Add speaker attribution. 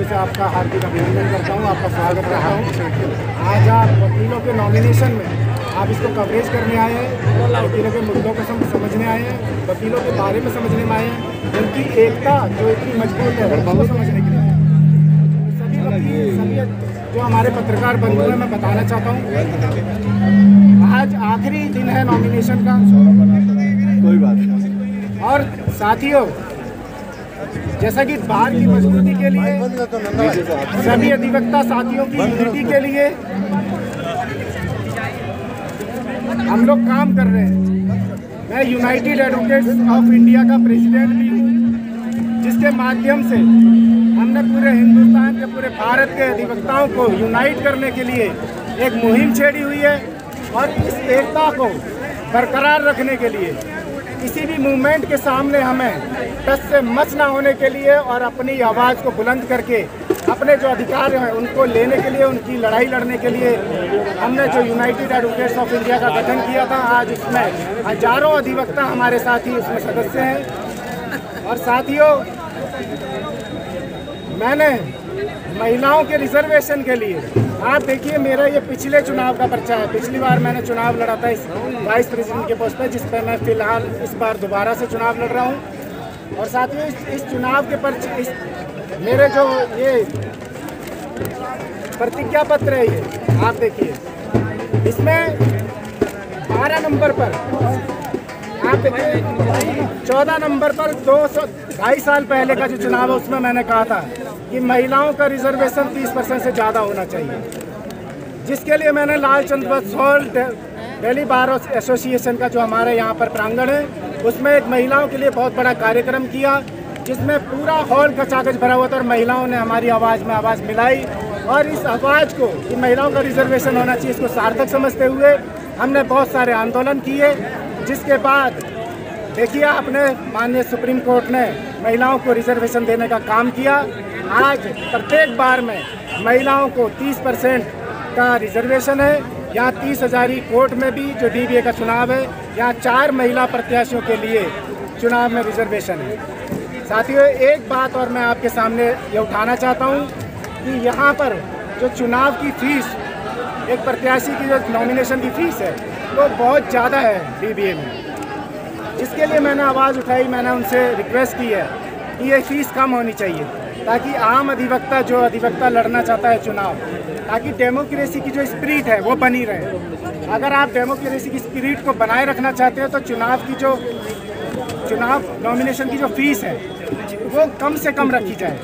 Speaker 1: से आपका हार्दिक अभिनंदन करता हूँ, आपका स्वागत करता हूँ। आज आप वकीलों के नॉमिनेशन में आप इसको कवरेज करने आए हैं, वकीलों के मुद्दों को समझने आए हैं, वकीलों के बारे में समझने में आए हैं, उनकी एकता जो इतनी मजबूत है उसको समझने के लिए। सभी वकील, सभी जो हमारे पत्रकार बंधु हैं, मैं बताना चाहता हूँ आज आखिरी दिन है नॉमिनेशन का।
Speaker 2: कोई बात नहीं।
Speaker 1: और साथियों, जैसा कि बार की मजबूती के लिए, सभी अधिवक्ता साथियों की यूनिटी के लिए हम लोग काम कर रहे हैं। मैं यूनाइटेड एडवोकेट्स ऑफ इंडिया का प्रेसिडेंट भी हूँ, जिसके माध्यम से हमने पूरे हिंदुस्तान के, पूरे भारत के अधिवक्ताओं को यूनाइट करने के लिए एक मुहिम छेड़ी हुई है। और इस एकता को बरकरार रखने के लिए किसी भी मूवमेंट के सामने हमें टस से मच ना होने के लिए और अपनी आवाज़ को बुलंद करके अपने जो अधिकार हैं उनको लेने के लिए, उनकी लड़ाई लड़ने के लिए हमने जो यूनाइटेड एडवोकेट्स ऑफ इंडिया का गठन किया था। आज इसमें हजारों अधिवक्ता हमारे साथी उसमें सदस्य हैं। और साथियों, मैंने महिलाओं के रिजर्वेशन के लिए, आप देखिए मेरा ये पिछले चुनाव का पर्चा है। पिछली बार मैंने चुनाव लड़ा था इस वाइस प्रेसिडेंट के पोस्ट पे, जिस पर मैं फिलहाल इस बार दोबारा से चुनाव लड़ रहा हूँ। और साथियों, इस चुनाव के पर्चे, मेरे जो ये प्रतिज्ञा पत्र है, ये आप देखिए, इसमें 12 नंबर पर आप देखिए, 14 नंबर पर 2.5 साल पहले का जो चुनाव है उसमें मैंने कहा था कि महिलाओं का रिजर्वेशन 30% से ज़्यादा होना चाहिए, जिसके लिए मैंने लालचंद वत्स हॉल दिल्ली बार एसोसिएशन का जो हमारे यहाँ पर प्रांगण है, उसमें एक महिलाओं के लिए बहुत बड़ा कार्यक्रम किया, जिसमें पूरा हॉल का कागज भरा हुआ था और महिलाओं ने हमारी आवाज़ में आवाज़ मिलाई। और इस आवाज़ को, कि महिलाओं का रिजर्वेशन होना चाहिए, इसको सार्थक समझते हुए हमने बहुत सारे आंदोलन किए, जिसके बाद देखिए आपने माननीय सुप्रीम कोर्ट ने महिलाओं को रिजर्वेशन देने का काम किया। आज प्रत्येक बार में महिलाओं को 30% का रिजर्वेशन है। यहाँ 30,000 कोर्ट में भी जो DBA का चुनाव है, यहाँ 4 महिला प्रत्याशियों के लिए चुनाव में रिजर्वेशन है। साथियों, एक बात और मैं आपके सामने ये उठाना चाहता हूँ कि यहाँ पर जो चुनाव की फीस, एक प्रत्याशी की जो नॉमिनेशन की फ़ीस है वो बहुत ज़्यादा है DBA में, जिसके लिए मैंने आवाज़ उठाई। मैंने उनसे रिक्वेस्ट की है कि ये फ़ीस कम होनी चाहिए, ताकि आम अधिवक्ता, जो अधिवक्ता लड़ना चाहता है चुनाव, ताकि डेमोक्रेसी की जो स्पिरिट है वो बनी रहे। अगर आप डेमोक्रेसी की स्पिरिट को बनाए रखना चाहते हैं तो चुनाव नॉमिनेशन की जो फ़ीस है वो कम से कम रखी जाए।